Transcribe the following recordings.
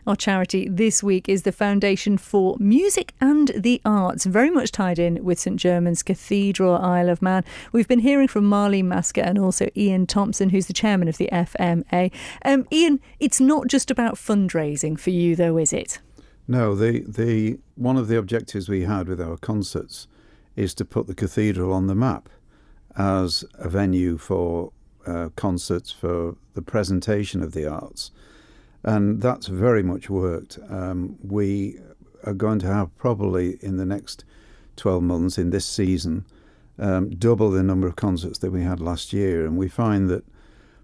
Our charity this week is the Foundation for Music and the Arts, very much tied in with St Germans Cathedral, Isle of Man. We've been hearing from Marlene Masker and also Ian Thompson, who's the chairman of the FMA. Ian, it's not just about fundraising for you though, is it? No, the one of the objectives we had with our concerts is to put the cathedral on the map as a venue for concerts, for the presentation of the arts. And that's very much worked. We are going to have probably in the next 12 months, in this season, double the number of concerts that we had last year. And we find that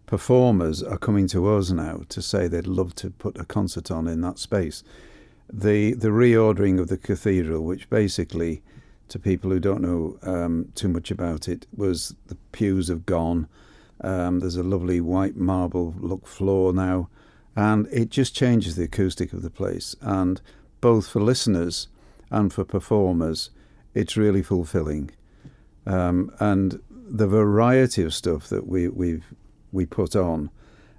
performers are coming to us now to say they'd love to put a concert on in that space. The reordering of the cathedral, which basically, to people who don't know too much about it, was the pews have gone. There's a lovely white marble look floor now, and it just changes the acoustic of the place. And both for listeners and for performers, it's really fulfilling. And the variety of stuff that we put on,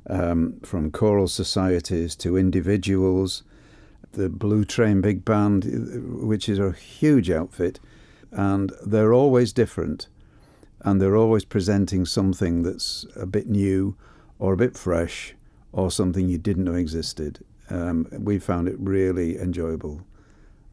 from choral societies to individuals, the Blue Train Big Band, which is a huge outfit, and they're always different, and they're always presenting something that's a bit new or a bit fresh or something you didn't know existed. We found it really enjoyable,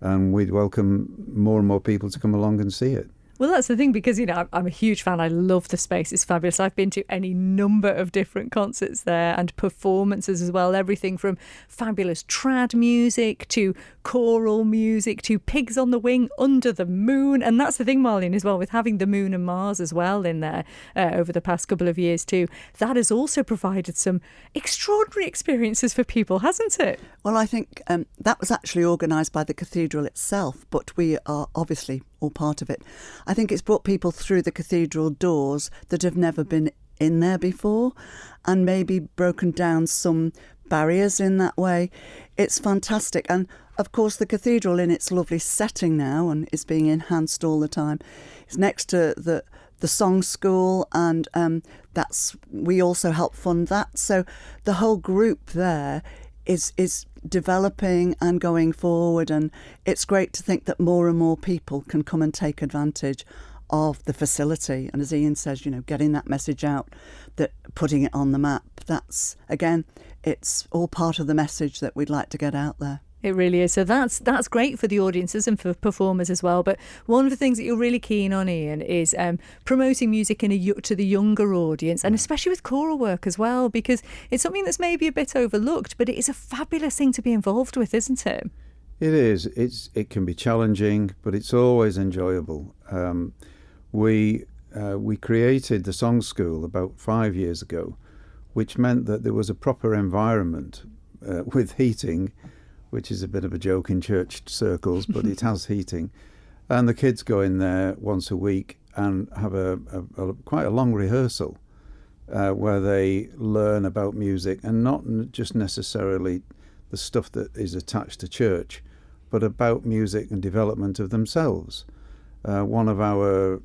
and we'd welcome more and more people to come along and see it. Well, that's the thing, because, you know, I'm a huge fan. I love the space. It's fabulous. I've been to any number of different concerts there and performances as well. Everything from fabulous trad music to choral music to Pigs on the Wing, Under the Moon. And that's the thing, Marlene, as well, with having the Moon and Mars as well in there over the past couple of years too. That has also provided some extraordinary experiences for people, hasn't it? Well, I think that was actually organised by the cathedral itself, but we are obviously all part of it. I think it's brought people through the cathedral doors that have never been in there before, and maybe broken down some barriers in that way. It's fantastic. And of course the cathedral, in its lovely setting now, and is being enhanced all the time, is next to the song school, and we also help fund that. So the whole group there is developing and going forward, and it's great to think that more and more people can come and take advantage of the facility. And as Ian says, you know, getting that message out, that putting it on the map, that's, again, it's all part of the message that we'd like to get out there. It really is. So that's great for the audiences and for performers as well. But one of the things that you're really keen on, Ian, is promoting music to the younger audience, and especially with choral work as well, because it's something that's maybe a bit overlooked, but it is a fabulous thing to be involved with, isn't it? It is. It can be challenging, but it's always enjoyable. We created the Song School about 5 years ago, which meant that there was a proper environment with heating, which is a bit of a joke in church circles, but it has heating. And the kids go in there once a week and have quite a long rehearsal where they learn about music, and not just necessarily the stuff that is attached to church, but about music and development of themselves. One of our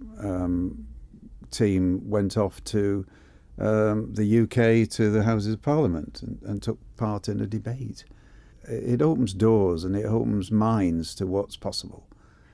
team went off to the UK, to the Houses of Parliament, and took part in a debate. It opens doors and it opens minds to what's possible.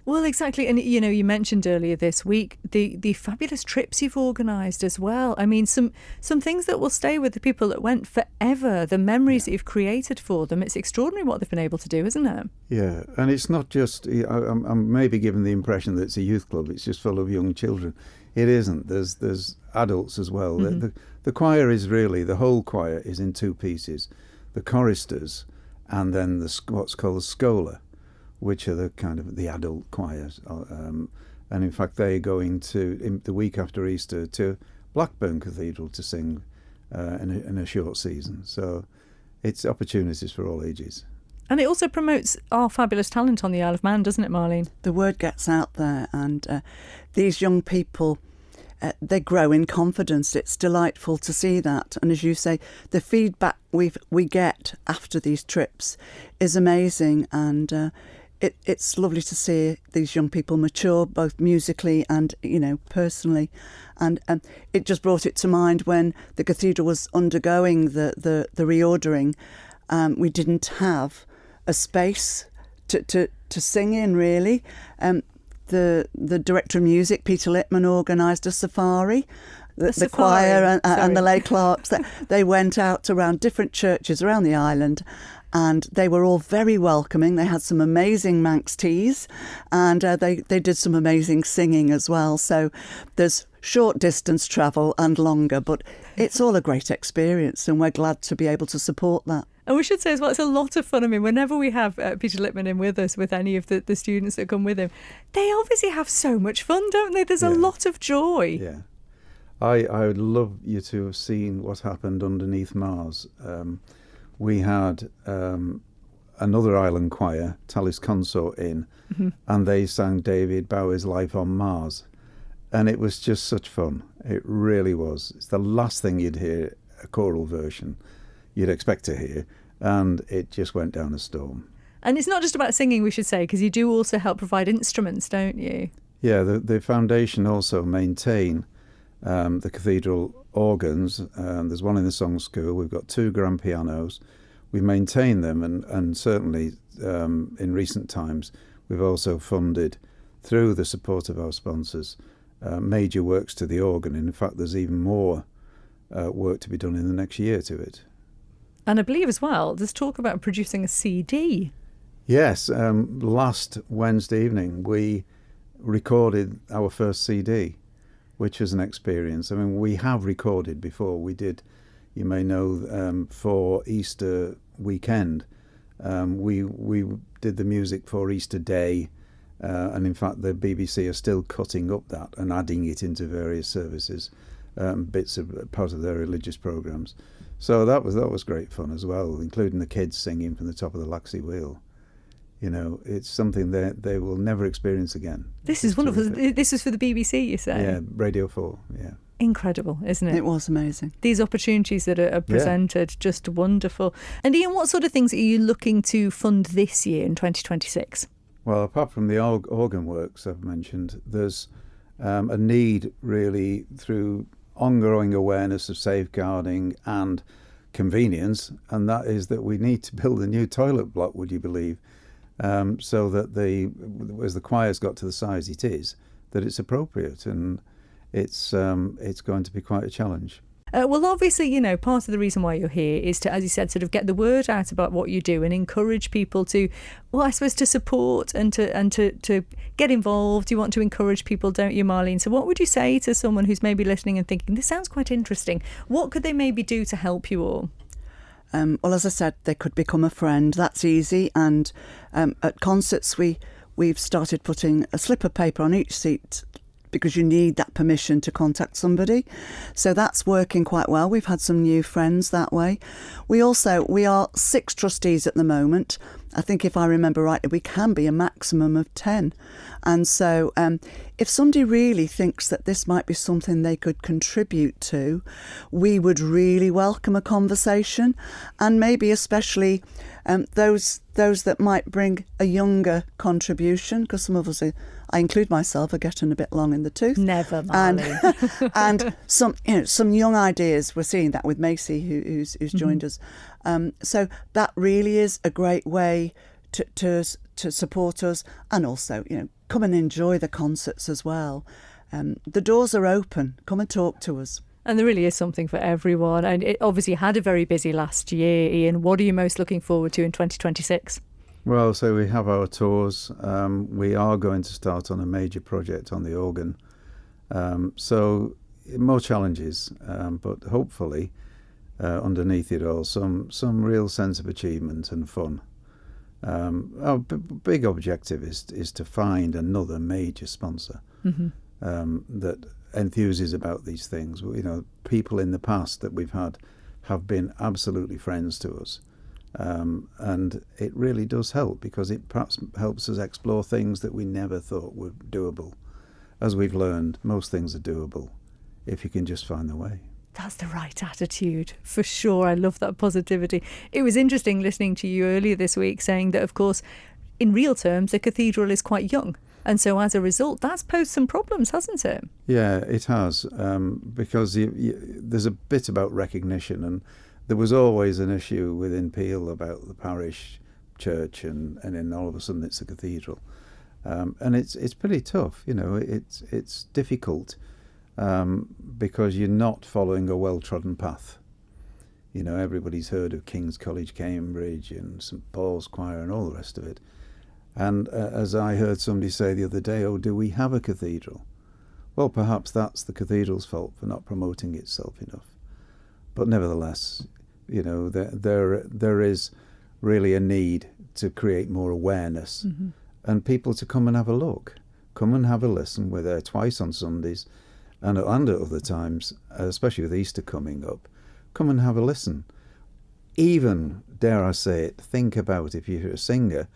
Well, exactly. And, you know, you mentioned earlier this week the fabulous trips you've organised as well. I mean, some things that will stay with the people that went forever, the memories that you've created for them. It's extraordinary what they've been able to do, isn't it? Yeah, and it's not just, I'm maybe given the impression that it's a youth club, it's just full of young children. It isn't. There's adults as well. Mm-hmm. The choir is really, the whole choir is in two pieces. The choristers, and then what's called the schola, which are the kind of the adult choirs. And in fact, they're going to, the week after Easter, to Blackburn Cathedral to sing in a short season. So it's opportunities for all ages. And it also promotes our fabulous talent on the Isle of Man, doesn't it, Marlene? The word gets out there, and these young people, they grow in confidence. It's delightful to see that. And as you say, the feedback we get after these trips is amazing, and it's lovely to see these young people mature, both musically and, you know, personally. And it just brought it to mind when the cathedral was undergoing the reordering. We didn't have a space to sing in, really. The director of music, Peter Littman, organised a safari. The choir and the lay clerks, they went out around different churches around the island, and they were all very welcoming. They had some amazing Manx teas, and they did some amazing singing as well. So there's short distance travel and longer, but it's all a great experience, and we're glad to be able to support that. And we should say as well, it's a lot of fun. I mean, whenever we have Peter Littman in with us, with any of the students that come with him, they obviously have so much fun, don't they? There's a lot of joy. Yeah. I would love you to have seen what happened underneath Mars. We had another island choir, Tallis Consort, in, and they sang David Bowie's Life on Mars. And it was just such fun. It really was. It's the last thing you'd hear, a choral version, you'd expect to hear. And it just went down a storm. And it's not just about singing, we should say, because you do also help provide instruments, don't you? Yeah, the foundation also maintain the cathedral organs. There's one in the song school. We've got 2 grand pianos. We maintain them, and certainly in recent times we've also funded, through the support of our sponsors, major works to the organ. In fact, there's even more work to be done in the next year to it. And I believe as well, there's talk about producing a CD. Yes, last Wednesday evening we recorded our first CD, which was an experience. I mean, we have recorded before. We did, you may know, for Easter weekend, we did the music for Easter Day, and in fact the BBC are still cutting up that and adding it into various services, bits of part of their religious programmes. So that was great fun as well, including the kids singing from the top of the Laxey Wheel. You know, it's something that they will never experience again. This is wonderful. This is for the BBC, you say? Yeah, Radio 4, yeah. Incredible, isn't it? It was amazing. These opportunities that are presented, just wonderful. And Ian, what sort of things are you looking to fund this year in 2026? Well, apart from the organ works I've mentioned, there's a need really through ongoing awareness of safeguarding and convenience, and that is that we need to build a new toilet block, would you believe, so that as the choir's got to the size it is, that it's appropriate, and it's going to be quite a challenge. Well, obviously, you know, part of the reason why you're here is to, as you said, sort of get the word out about what you do and encourage people to, well, I suppose to support and to get involved. You want to encourage people, don't you, Marlene? So what would you say to someone who's maybe listening and thinking, this sounds quite interesting? What could they maybe do to help you all? Well, as I said, they could become a friend. That's easy. And at concerts, we've started putting a slip of paper on each seat, because you need that permission to contact somebody. So that's working quite well. We've had some new friends that way. We are 6 trustees at the moment. I think if I remember rightly, we can be a maximum of 10. And so if somebody really thinks that this might be something they could contribute to, we would really welcome a conversation, and maybe especially those that might bring a younger contribution, because some of us, I include myself, are getting a bit long in the tooth. Never, Marlene. And some young ideas. We're seeing that with Macy, who's joined us. So that really is a great way to support us, and also, you know, come and enjoy the concerts as well. The doors are open. Come and talk to us. And there really is something for everyone. And it obviously had a very busy last year. Ian, what are you most looking forward to in 2026? Well, so we have our tours. We are going to start on a major project on the organ. So more challenges, but hopefully underneath it all, some real sense of achievement and fun. Our big objective is to find another major sponsor that enthuses about these things. You know, people in the past that we've had have been absolutely friends to us. And it really does help, because it perhaps helps us explore things that we never thought were doable. As we've learned, most things are doable if you can just find the way. That's the right attitude, for sure. I love that positivity. It was interesting listening to you earlier this week saying that, of course, in real terms, the cathedral is quite young. And so as a result, that's posed some problems, hasn't it? Yeah, it has, because there's a bit about recognition, and there was always an issue within Peel about the parish church, and then all of a sudden it's a cathedral. And it's pretty tough, you know. It's difficult because you're not following a well-trodden path. You know, everybody's heard of King's College, Cambridge, and St Paul's Choir, and all the rest of it. And as I heard somebody say the other day, oh, do we have a cathedral? Well, perhaps that's the cathedral's fault for not promoting itself enough. But nevertheless, you know, there is really a need to create more awareness, and people to come and have a look, come and have a listen. We're there twice on Sundays, and at other times, especially with Easter coming up. Come and have a listen. Even, dare I say it, think about if you're a singer,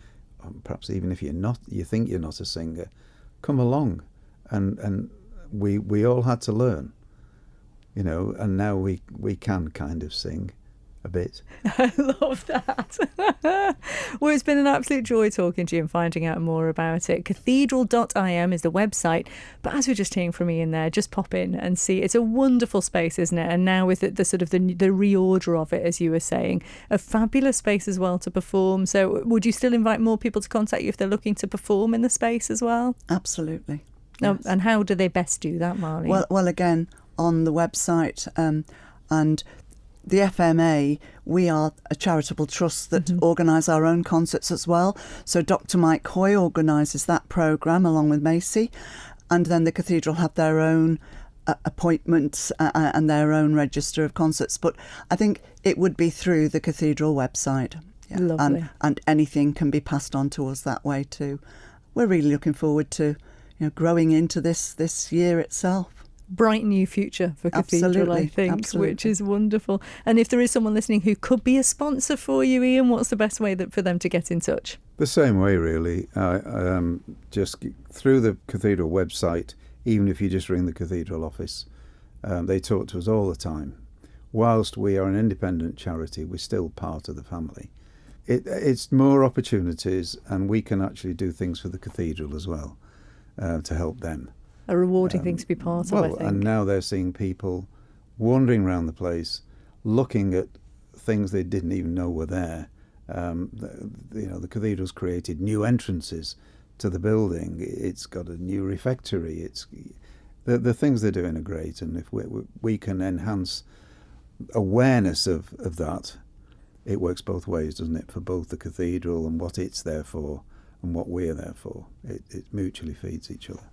or perhaps even if you're not, you think you're not a singer, come along, and we all had to learn, you know, and now we can kind of sing a bit. I love that. Well, it's been an absolute joy talking to you and finding out more about it. Cathedral.im is the website, but as we're just hearing from Ian there, just pop in and see. It's a wonderful space, isn't it? And now with the sort of the reorder of it, as you were saying, a fabulous space as well to perform. So would you still invite more people to contact you if they're looking to perform in the space as well? Absolutely. Yes. And how do they best do that, Marlene? Well, again, on the website, and the FMA, we are a charitable trust that organise our own concerts as well. So Dr Mike Hoy organises that programme along with Macy, and then the Cathedral have their own appointments and their own register of concerts. But I think it would be through the Cathedral website. Yeah. Lovely. And anything can be passed on to us that way too. We're really looking forward to, you know, growing into this year itself. Bright new future for Cathedral, Absolutely, I think, absolutely. which is wonderful. And if there is someone listening who could be a sponsor for you, Ian, what's the best way for them to get in touch? The same way, really. Just through the Cathedral website, even if you just ring the Cathedral office, they talk to us all the time. Whilst we are an independent charity, we're still part of the family. It's more opportunities, and we can actually do things for the Cathedral as well to help them. A rewarding thing to be part of, I think. And now they're seeing people wandering around the place, looking at things they didn't even know were there. The Cathedral's created new entrances to the building. It's got a new refectory. It's the things they're doing are great, and if we can enhance awareness of that, it works both ways, doesn't it? For both the Cathedral and what it's there for, and what we're there for. It mutually feeds each other.